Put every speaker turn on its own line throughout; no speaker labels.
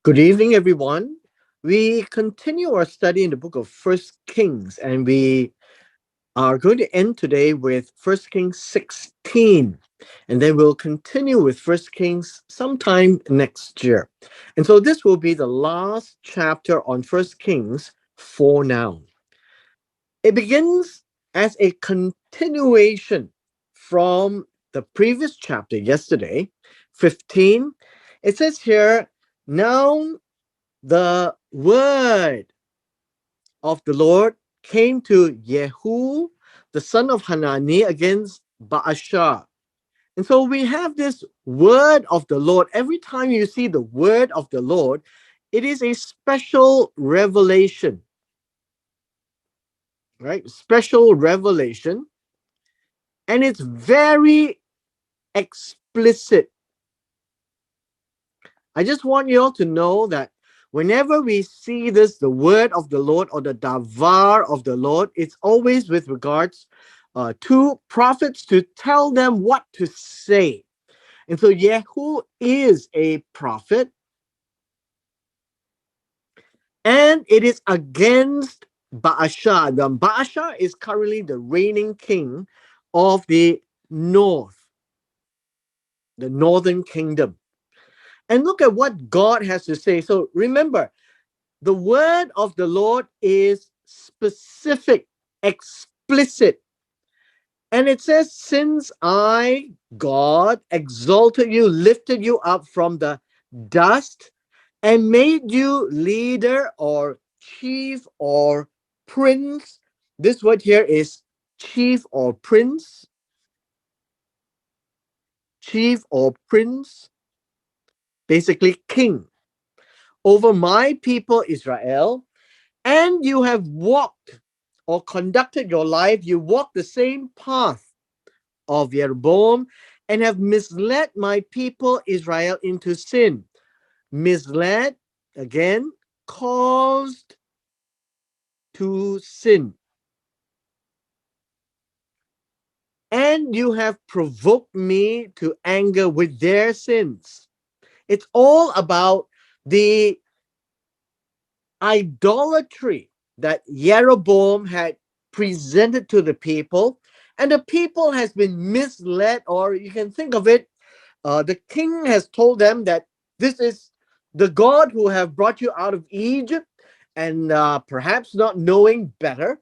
Good evening, everyone. We continue our study in the book of First Kings, and we are going to end today with First Kings 16, and then we'll continue with First Kings sometime next year. And so this will be the last chapter on First Kings for now. It begins as a continuation from the previous chapter yesterday, 15. It says here, now the word of the Lord came to Yehu, the son of Hanani, against Baasha. And so we have this word of the Lord. Every time you see the word of the Lord, it is a special revelation, right? Special revelation. And it's very explicit. I just want you all to know that whenever we see this, the word of the Lord or the davar of the Lord, it's always with regards to prophets to tell them what to say. And so Yehu is a prophet, and it is against Baasha. The Baasha is currently the reigning king of the north, the northern kingdom. And look at what God has to say. So remember, the word of the Lord is specific, explicit. And it says, since I, God, exalted you, lifted you up from the dust, and made you leader or chief or prince. This word here is chief or prince, chief or prince, basically king over my people Israel. And you have walked or conducted your life, you walk the same path of Jeroboam and have misled my people Israel into sin. Misled, again, caused to sin. And you have provoked me to anger with their sins. It's all about the idolatry that Jeroboam had presented to the people, and the people has been misled, or you can think of it, the king has told them that this is the God who have brought you out of Egypt, and perhaps not knowing better,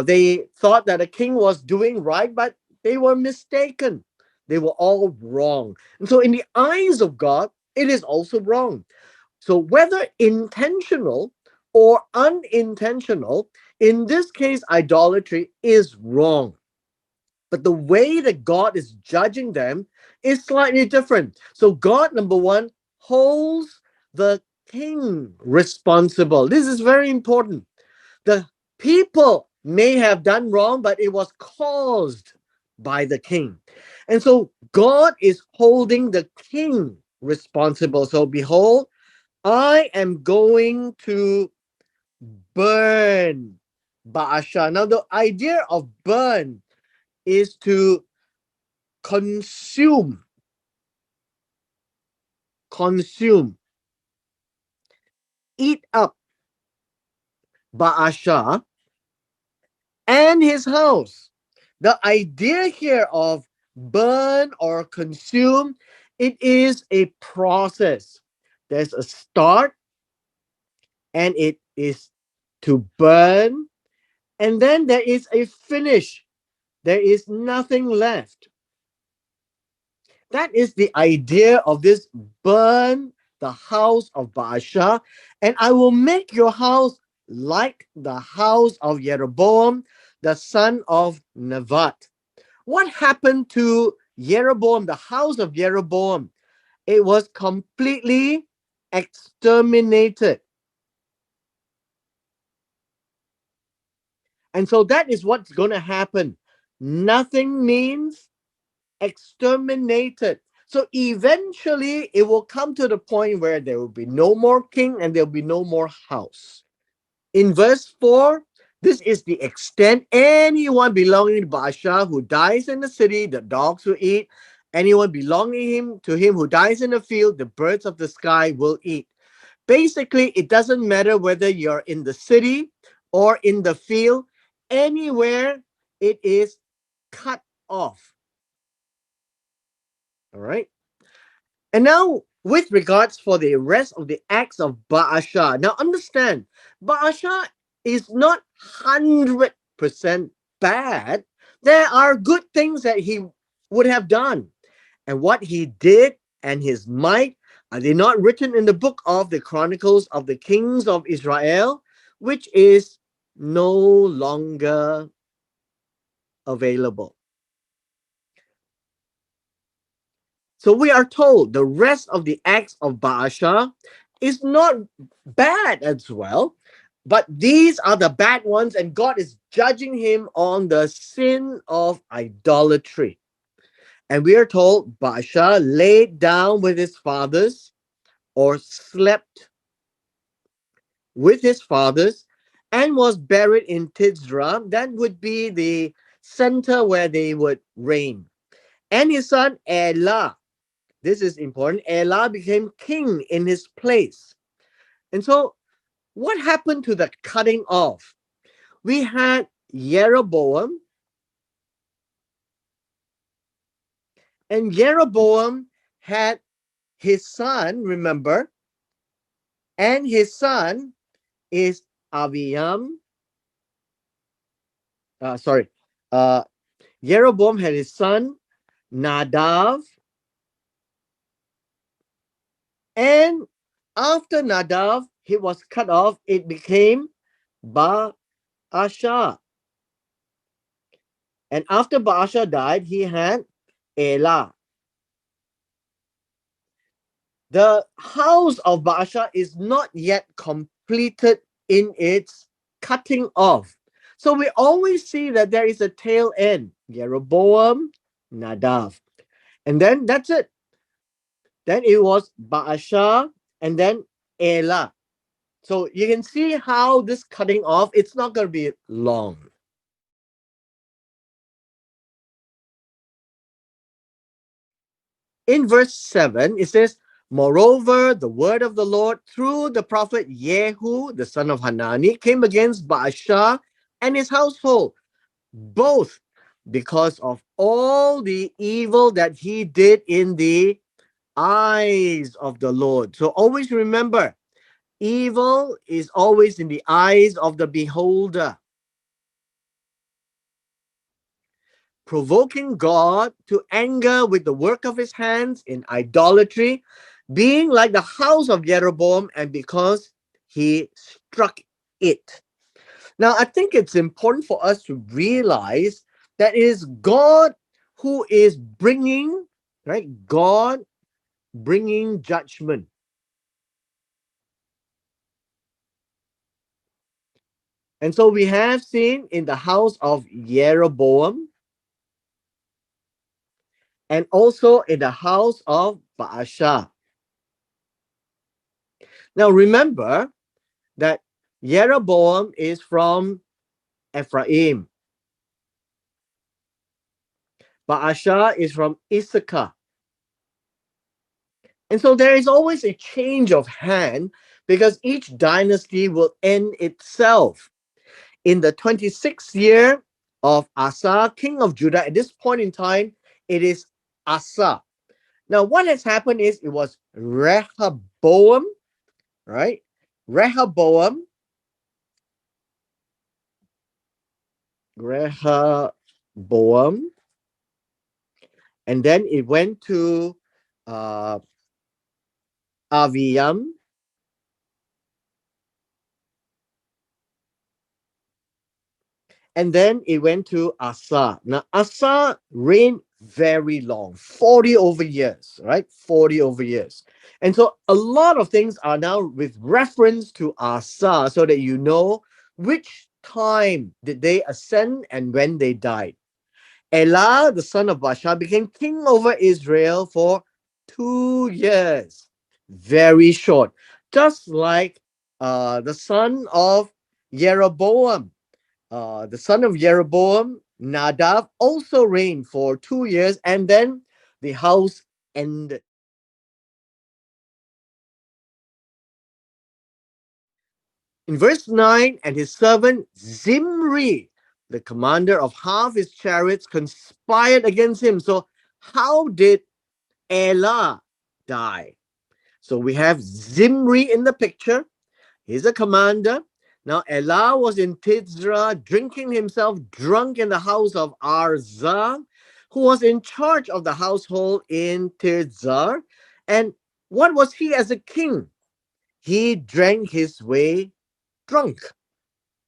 they thought that the king was doing right, but they were mistaken. They were all wrong. And so in the eyes of God, it is also wrong. So whether intentional or unintentional, in this case, idolatry is wrong. But the way that God is judging them is slightly different. So God, number one, holds the king responsible. This is very important. The people may have done wrong, but it was caused by the king. And so God is holding the king responsible. So behold, I am going to burn Baasha. Now, the idea of burn is to consume, consume, eat up Baasha and his house. The idea here of burn or consume, it is a process. There's a start, and it is to burn, and then there is a finish. There is nothing left. That is the idea of this burn the house of Baasha, and I will make your house like the house of Jeroboam, the son of Nevat. What happened to Jeroboam, the house of Jeroboam? It was completely exterminated. And so that is what's going to happen. Nothing means exterminated. So eventually it will come to the point where there will be no more king and there will be no more house. In verse 4, this is the extent. Anyone belonging to Baasha who dies in the city, the dogs will eat. Anyone belonging to him who dies in the field, the birds of the sky will eat. Basically, it doesn't matter whether you're in the city or in the field, anywhere it is cut off. All right. And now, with regards for the rest of the acts of Baasha, now understand, Baasha is not 100% bad. There are good things that he would have done. And what he did and his might, are they not written in the book of the Chronicles of the Kings of Israel, which is no longer available? So we are told the rest of the acts of Baasha is not bad as well, but these are the bad ones, and God is judging him on the sin of idolatry. And we are told Baasha laid down with his fathers or slept with his fathers and was buried in Titzra. That would be the center where they would reign. And his son Elah, this is important, Elah became king in his place. And so, what happened to the cutting off? We had Jeroboam, and Jeroboam had his son, remember, and his son is Aviam. Sorry, uh, Jeroboam had his son Nadav, and after Nadav he was cut off, it became Baasha. And after Baasha died, he had Elah. The house of Baasha is not yet completed in its cutting off. So we always see that there is a tail end. Jeroboam, Nadav. And then that's it. Then it was Baasha and then Elah. So you can see how this cutting off, it's not going to be long. In verse 7, it says, Moreover, the word of the Lord through the prophet Jehu, the son of Hanani, came against Baasha and his household, both because of all the evil that he did in the eyes of the Lord. So always remember, evil is always in the eyes of the beholder. Provoking God to anger with the work of his hands in idolatry, being like the house of Jeroboam, and because he struck it. Now, I think it's important for us to realize that it is God who is bringing, right? God bringing judgment. And so we have seen in the house of Jeroboam and also in the house of Baasha. Now, remember that Jeroboam is from Ephraim. Baasha is from Issachar. And so there is always a change of hand because each dynasty will end itself. In the 26th year of Asa, king of Judah, at this point in time, it is Asa. Now, what has happened is it was Rehoboam, right? Rehoboam, Rehoboam, and then it went to uh, Aviam, and then it went to Asa. Now, Asa reigned very long, 40 over years, right? 40 over years. And so a lot of things are now with reference to Asa so that you know which time did they ascend and when they died. Elah, the son of Baasha, became king over Israel for 2 years. Very short. Just like the son of Jeroboam. The son of Jeroboam, Nadav, also reigned for 2 years, and then the house ended. In verse 9, and his servant Zimri, the commander of half his chariots, conspired against him. So, how did Elah die? So, we have Zimri in the picture. He's a commander. Now, Elah was in Tirzah, drinking himself drunk in the house of Arzah, who was in charge of the household in Tirzah. And what was he as a king? He drank his way drunk,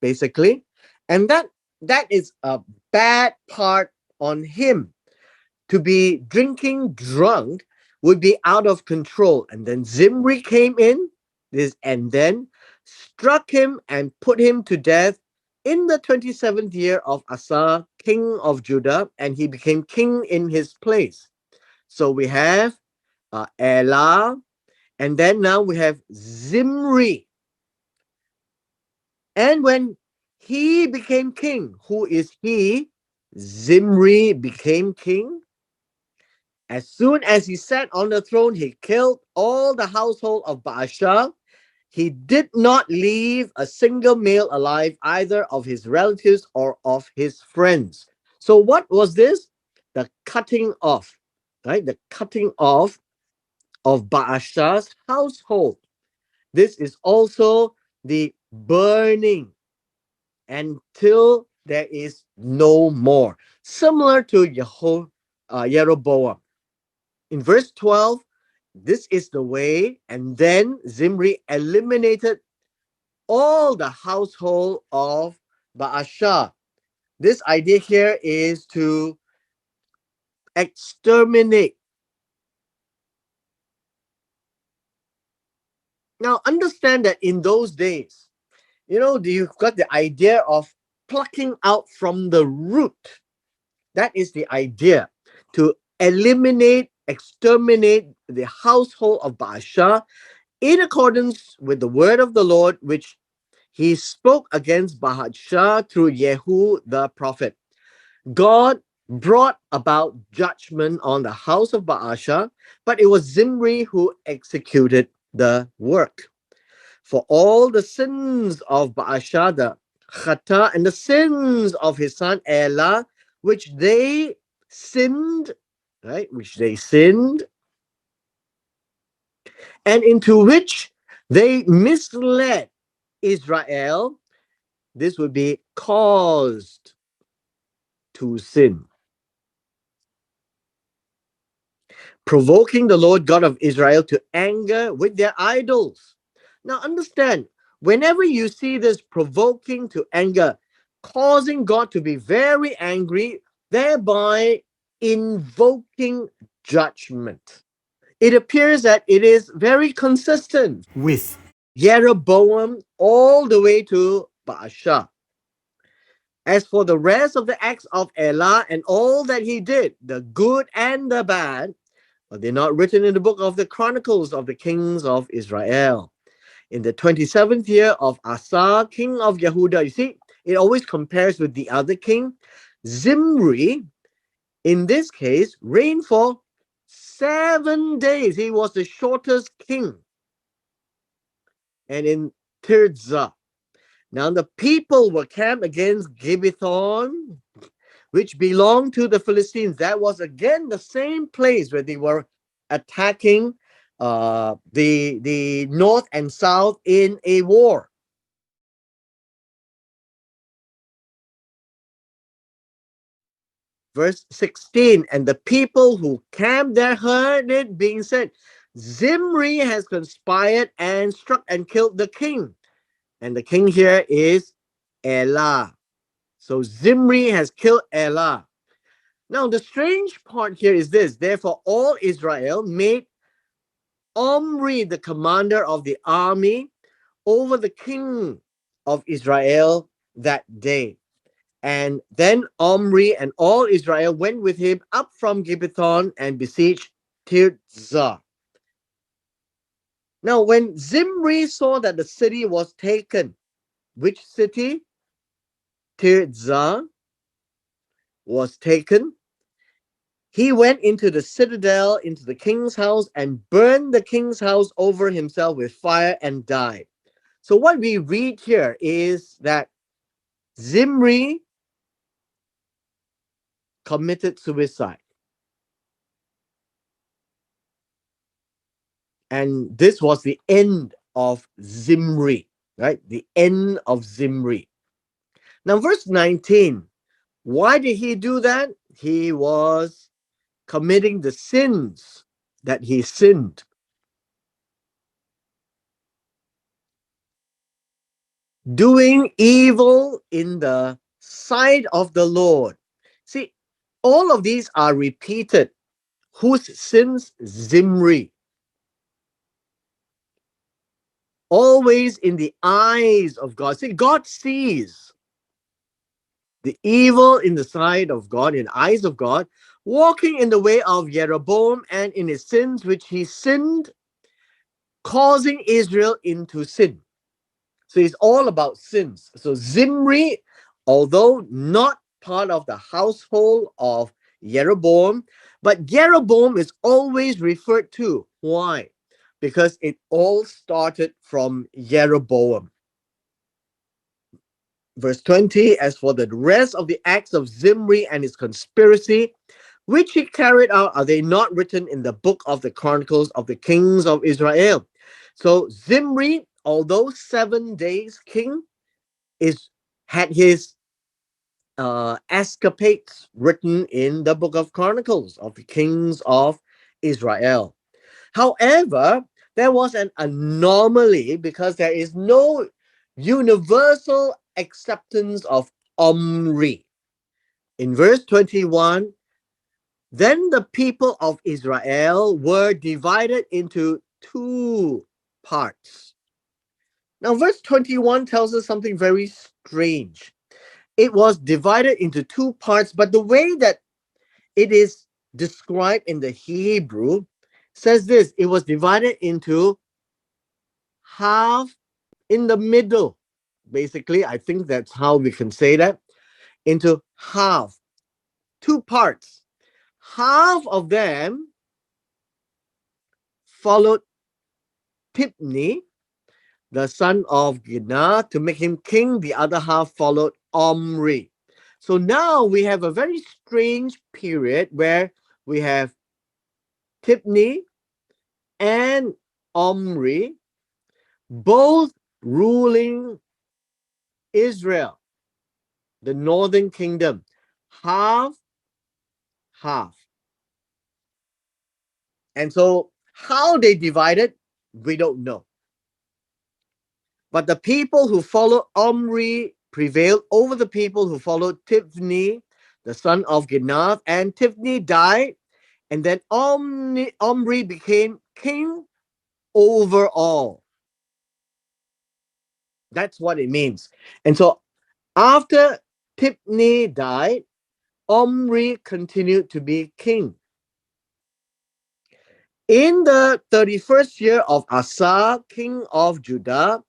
basically. And that is a bad part on him. To be drinking drunk would be out of control. And then Zimri came in this and then struck him and put him to death in the 27th year of Asa, king of Judah, and he became king in his place. So we have Elah, and then now we have Zimri. And when he became king, who is he? Zimri became king. As soon as he sat on the throne, he killed all the household of Baasha. He did not leave a single male alive, either of his relatives or of his friends. So, what was this? The cutting off, right? The cutting off of Baasha's household. This is also the burning until there is no more, similar to Jeroboam. In verse 12, this is the way, and then Zimri eliminated all the household of Baasha. This idea here is to exterminate. Now, understand that in those days, you've got the idea of plucking out from the root. That is the idea, to eliminate, exterminate the household of Baasha in accordance with the word of the Lord, which he spoke against Baasha through Jehu the prophet. God brought about judgment on the house of Baasha, but it was Zimri who executed the work. For all the sins of Baasha, the Khata, and the sins of his son Elah, which they sinned, right? Which they sinned, and into which they misled Israel, this would be caused to sin, provoking the Lord God of Israel to anger with their idols. Now, understand, whenever you see this provoking to anger, causing God to be very angry, thereby invoking judgment, it appears that it is very consistent with Jeroboam all the way to Baasha. As for the rest of the acts of Elah and all that he did, the good and the bad, they're not written in the book of the Chronicles of the Kings of Israel. In the 27th year of Asa, king of Yehuda, you see, it always compares with the other king. Zimri, in this case, reigned for 7 days. He was the shortest king. And in Tirzah, now the people were camped against Gibbethon, which belonged to the Philistines. That was again the same place where they were attacking the north and south in a war. Verse 16, and the people who camped there heard it being said, Zimri has conspired and struck and killed the king. And the king here is Elah. So Zimri has killed Elah. Now, the strange part here is this. Therefore, all Israel made Omri the commander of the army over the king of Israel that day. And then Omri and all Israel went with him up from Gibbethon and besieged Tirzah. Now, when Zimri saw that the city was taken, which city? Tirzah was taken. He went into the citadel, into the king's house, and burned the king's house over himself with fire and died. So what we read here is that Zimri committed suicide. And this was the end of Zimri, right? The end of Zimri. Now, verse 19, why did he do that? He was committing the sins that he sinned. Doing evil in the sight of the Lord. See, all of these are repeated. Whose sins? Zimri. Always in the eyes of God. See, God sees the evil in the sight of God, in the eyes of God, walking in the way of Jeroboam and in his sins which he sinned, causing Israel into sin. So it's all about sins. So Zimri, although not part of the household of Jeroboam, but Jeroboam is always referred to. Why? Because it all started from Jeroboam. Verse 20, as for the rest of the acts of Zimri and his conspiracy, which he carried out, are they not written in the book of the Chronicles of the Kings of Israel? So Zimri, although 7 days king, had his escapades written in the book of Chronicles of the Kings of Israel. However, there was an anomaly because there is no universal acceptance of Omri. In verse 21, then the people of Israel were divided into two parts. Now, verse 21 tells us something very strange. It was divided into two parts, but the way that it is described in the Hebrew says this: it was divided into half in the middle. Basically, I think that's how we can say that, into half, two parts. Half of them followed Tibni, the son of Gina, to make him king. The other half followed Omri. So now we have a very strange period where we have Tibni and Omri both ruling Israel, the northern kingdom, half, half. And so how they divided, we don't know. But the people who followed Omri prevailed over the people who followed Tivni, the son of Ginath, and Tivni died, and then Omri became king over all. That's what it means. And so after Tivni died, Omri continued to be king. In the 31st year of Asa, king of Judah,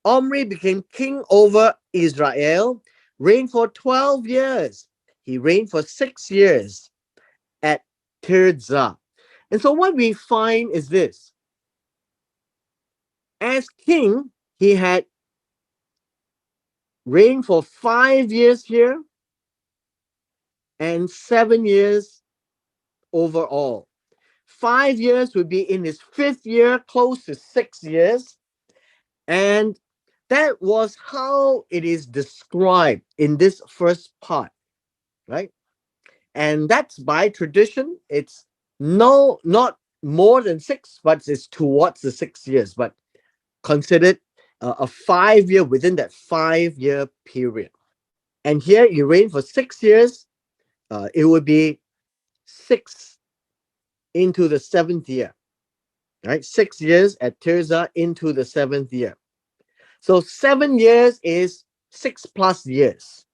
Omri became king over Israel, reigned for 12 years. He reigned for 6 years at Tirzah. And so what we find is this. As king, he had reigned for 5 years here and 7 years overall. 5 years would be in his 5th year, close to 6 years. And that was how it is described in this first part, right? And that's by tradition. It's not more than 6, but it's towards the 6 years, but considered a 5 year within that 5 year period. And here you reign for 6 years. It would be 6 into the 7th year, right? 6 years at Tirzah into the 7th year. So 7 years is 6 plus years.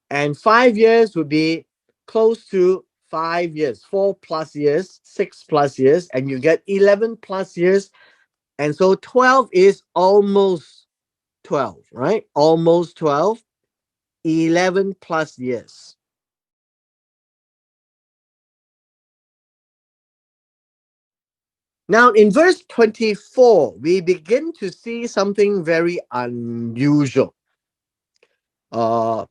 And 5 years would be close to 5 years, 4 plus years, 6 plus years, and you get 11 plus years. And so 12 is almost 12, right? Almost 12, 11 plus years. Now, in verse 24, we begin to see something very unusual. Uh,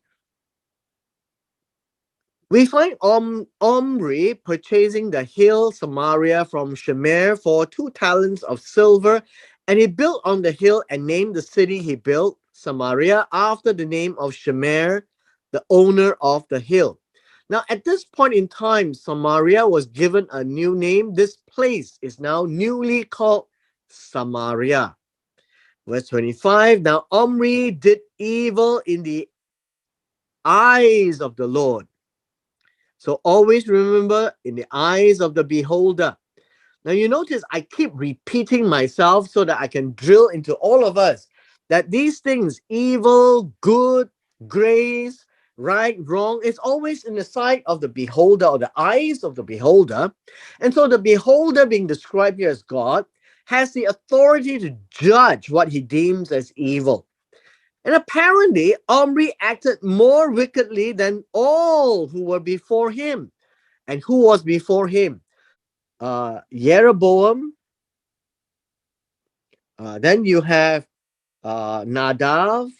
we find Omri purchasing the hill Samaria from Shemer for 2 talents of silver, and he built on the hill and named the city he built Samaria after the name of Shemer, the owner of the hill. Now, at this point in time, Samaria was given a new name. This place is now newly called Samaria. Verse 25, now Omri did evil in the eyes of the Lord. So always remember, in the eyes of the beholder. Now you notice I keep repeating myself so that I can drill into all of us that these things, evil, good, grace, right, wrong, it's always in the sight of the beholder or the eyes of the beholder. And so the beholder, being described here as God, has the authority to judge what he deems as evil. And apparently, Omri acted more wickedly than all who were before him. And who was before him? Jeroboam. Then you have Nadav.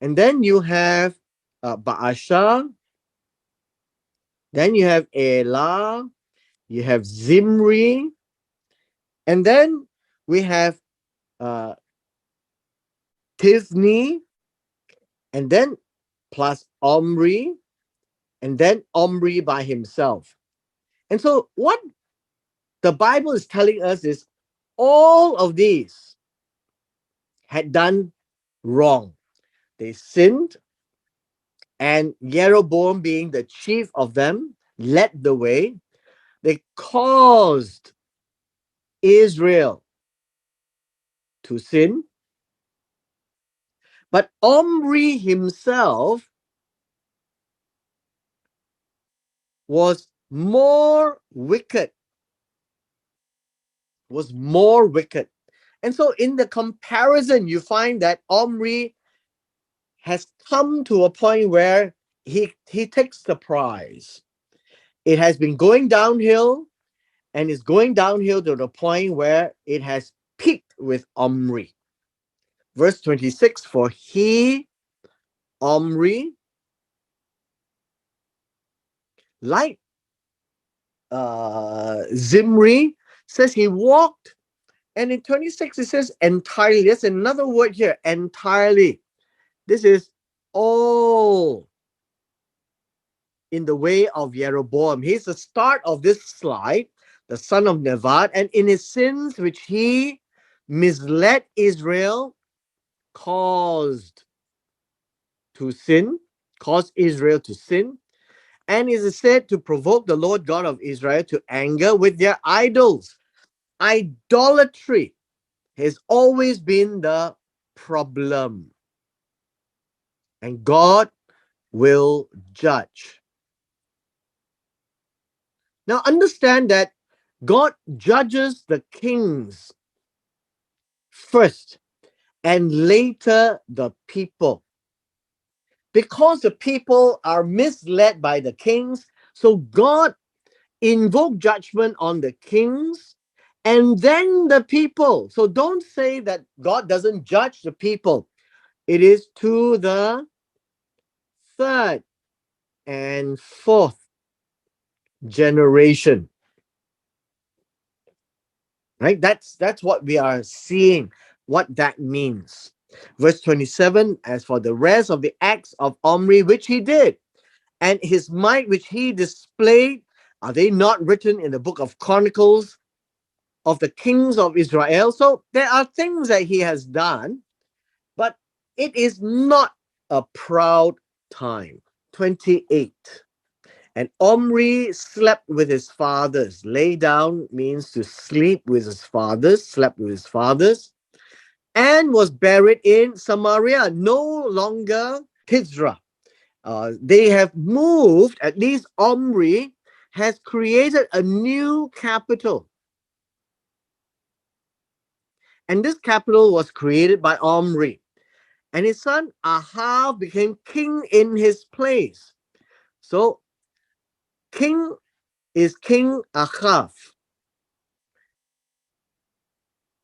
And then you have Baasha. Then you have Elah. You have Zimri. And then we have uh, Tivni. And then plus Omri. And then Omri by himself. And so what the Bible is telling us is all of these had done wrong. They sinned, and Jeroboam, being the chief of them, led the way. They caused Israel to sin. But Omri himself was more wicked, was more wicked. And so in the comparison, you find that Omri has come to a point where he takes the prize. It has been going downhill and is going downhill to the point where it has peaked with Omri. Verse 26, for he, Omri, like Zimri, says he walked. And in 26, it says entirely. There's another word here, entirely. This is all in the way of Jeroboam. He's the start of this slide, the son of Nevat, and in his sins which he misled Israel, caused to sin, caused Israel to sin, and is said to provoke the Lord God of Israel to anger with their idols. Idolatry has always been the problem, and God will judge. Now understand that God judges the kings first and later the people. Because the people are misled by the kings, so God invoked judgment on the kings and then the people. So don't say that God doesn't judge the people. It is to the third and fourth generation. Right? That's what we are seeing, what that means. Verse 27, as for the rest of the acts of Omri which he did, and his might which he displayed, are they not written in the book of Chronicles of the kings of Israel? So there are things that he has done, but it is not a proud time. 28. And Omri slept with his fathers. Lay down means to sleep with his fathers, slept with his fathers, and was buried in Samaria, no longer Tirzah. They have moved, at least Omri has created a new capital. And this capital was created by Omri. And his son Ahav became king in his place. So, king is King Ahav.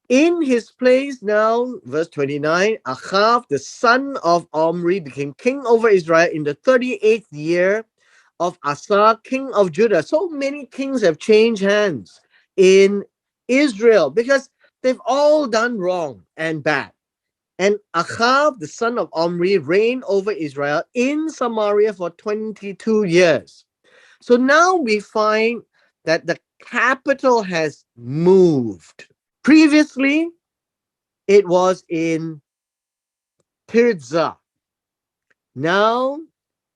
In his place now, verse 29, Achav, the son of Omri, became king over Israel in the 38th year of Asa, king of Judah. So many kings have changed hands in Israel because they've all done wrong and bad. And Achav, the son of Omri, reigned over Israel in Samaria for 22 years. So now we find that the capital has moved. Previously, it was in Tirzah. Now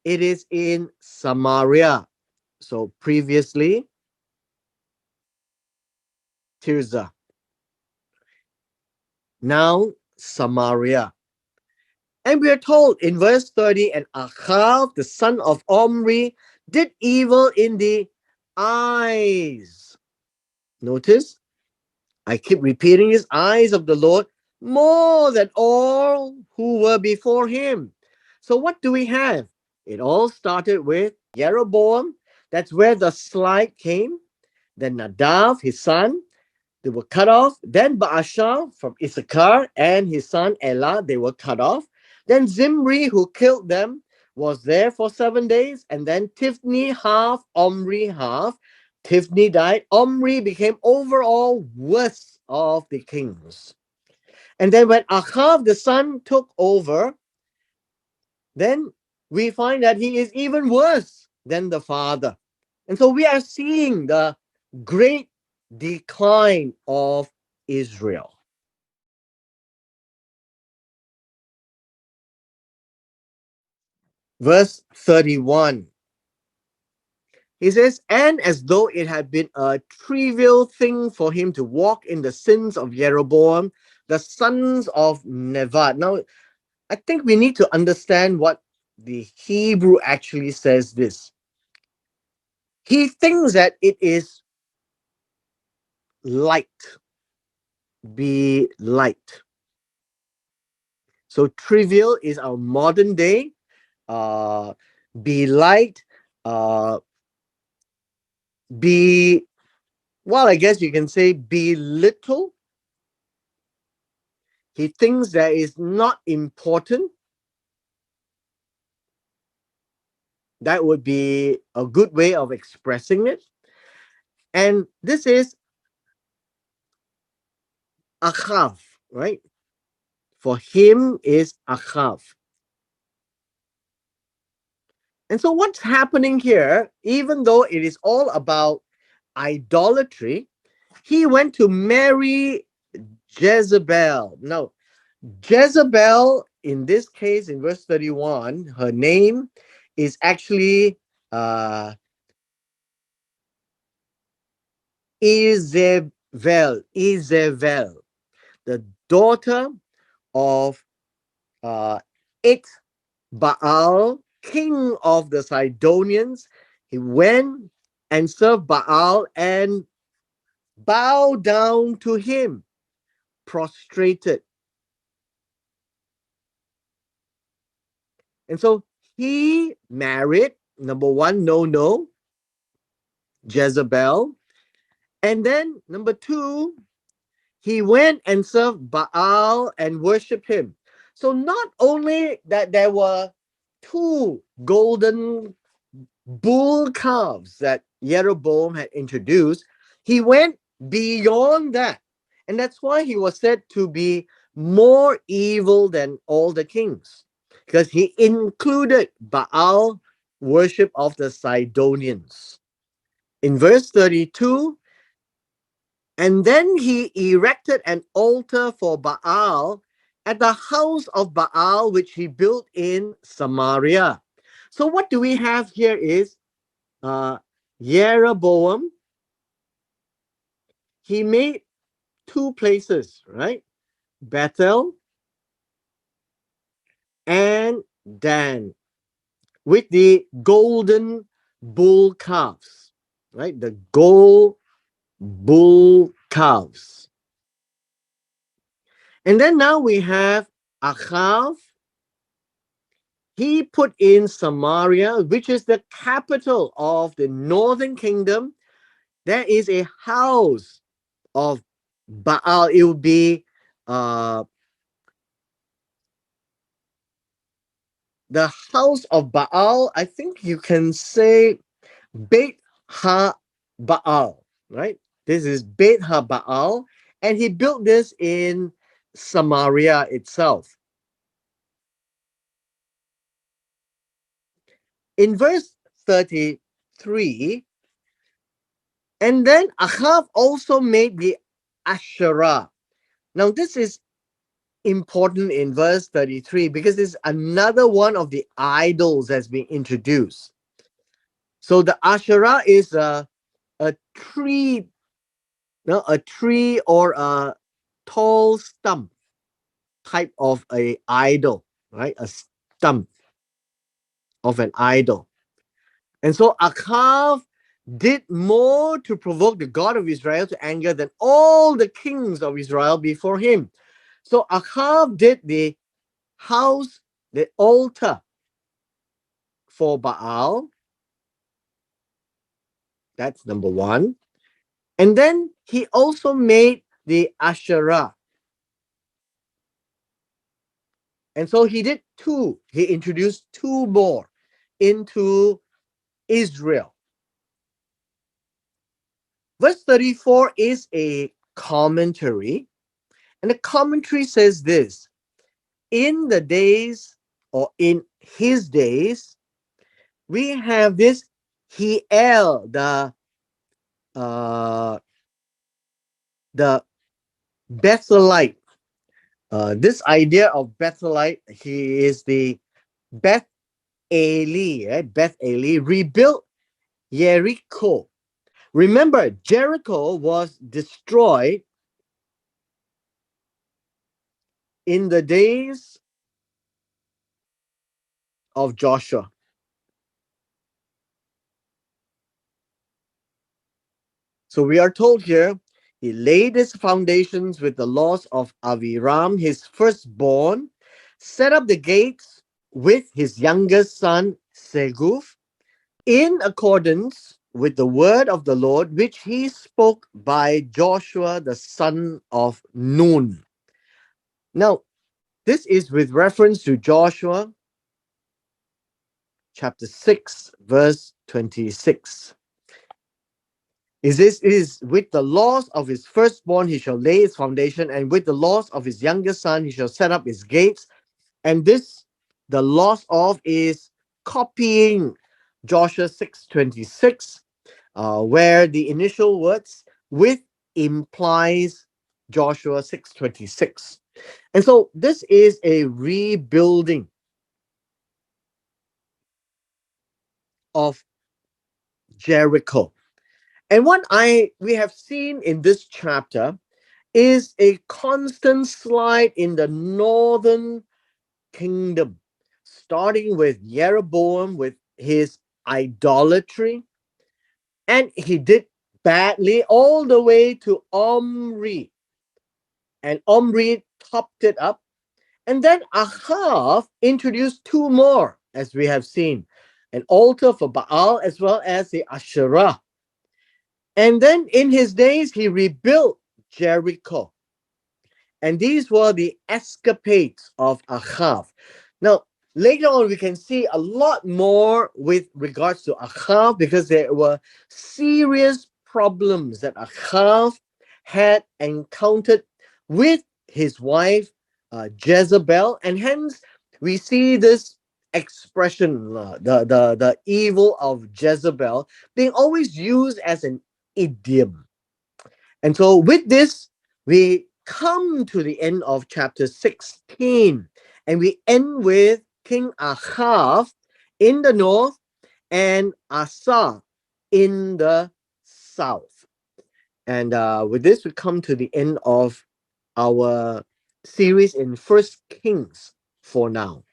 it is in Samaria. So previously, Tirzah. Now Samaria. And we are told in verse 30, and Achav, the son of Omri, did evil in the eyes. Notice, I keep repeating his eyes of the Lord more than all who were before him. So what do we have? It all started with Jeroboam. That's where the slide came. Then Nadav, his son, they were cut off. Then Baasha from Issachar and his son Elah, they were cut off. Then Zimri, who killed them, was there for 7 days. And then Tifni half, Omri half. Tifni died. Omri became overall worst of the kings. And then when Achav, the son, took over, then we find that he is even worse than the father. And so we are seeing the great decline of Israel. Verse 31. He says, and as though it had been a trivial thing for him to walk in the sins of Jeroboam, the sons of Nevat. Now, I think we need to understand what the Hebrew actually says this. He thinks that it is light, be light. So trivial is our modern day. Be light, be, well, I guess you can say be little. He thinks that is not important. That would be a good way of expressing it. And this is Achav, right? For him is Achav. And so what's happening here, even though it is all about idolatry, he went to marry Jezebel. Now, Jezebel, in this case, in verse 31, her name is actually Izebel, the daughter of Ik Baal, king of the Sidonians. He went and served Baal and bowed down to him, prostrated. And so he married, number one, no, Jezebel. And then number two, he went and served Baal and worshiped him. So not only that there were two golden bull calves that Jeroboam had introduced, he went beyond that. And that's why he was said to be more evil than all the kings, because he included Baal worship of the Sidonians. In verse 32, and then he erected an altar for Baal at the house of Baal, which he built in Samaria. So what do we have here is Jeroboam. He made two places, right? Bethel and Dan, with the golden bull calves, right? The gold bull calves. And then now we have Achav. He put in Samaria, which is the capital of the northern kingdom. There is a house of Baal. It would be uh, the house of Baal. I think you can say Beit Ha Baal, right? This is Beit Ha Baal, and he built this in Samaria itself. In verse 33, and then Ahav also made the Asherah. Now, this is important in verse 33 because it's another one of the idols that's been introduced. So the Asherah is a tree, no, a tree or a tall stump type of a idol, right? A stump of an idol. And so Achav did more to provoke the God of Israel to anger than all the kings of Israel before him. So Achav did the house, the altar for Baal. That's number one. And then he also made the Asherah. And so he did two. He introduced two more into Israel. Verse 34 is a commentary. And the commentary says this: in the days, or in his days, we have this Hiel, uh, the Bethelite. This idea of Bethelite, he is the Beth Eli, right? Beth Eli rebuilt Jericho. Remember, Jericho was destroyed in the days of Joshua. So we are told here, he laid his foundations with the loss of Aviram, his firstborn, set up the gates with his youngest son, Seguf, in accordance with the word of the Lord, which he spoke by Joshua, the son of Nun. Now, this is with reference to Joshua chapter 6, verse 26. Is with the loss of his firstborn he shall lay his foundation, and with the loss of his youngest son he shall set up his gates. And this, the loss of, is copying Joshua 6:26, where the initial words with implies Joshua 6:26. And so this is a rebuilding of Jericho. And what we have seen in this chapter is a constant slide in the northern kingdom, starting with Jeroboam with his idolatry, and he did badly all the way to Omri, and Omri topped it up. And then Ahav introduced two more, as we have seen, an altar for Baal as well as the Asherah. And then in his days, he rebuilt Jericho. And these were the escapades of Ahav. Now, later on, we can see a lot more with regards to Ahav because there were serious problems that Ahav had encountered with his wife Jezebel, and hence we see this expression, the evil of Jezebel, being always used as an idiom. And so, with this, we come to the end of chapter 16, and we end with King Ahav in the north and Asa in the south. And with this, we come to the end of our series in First Kings for now.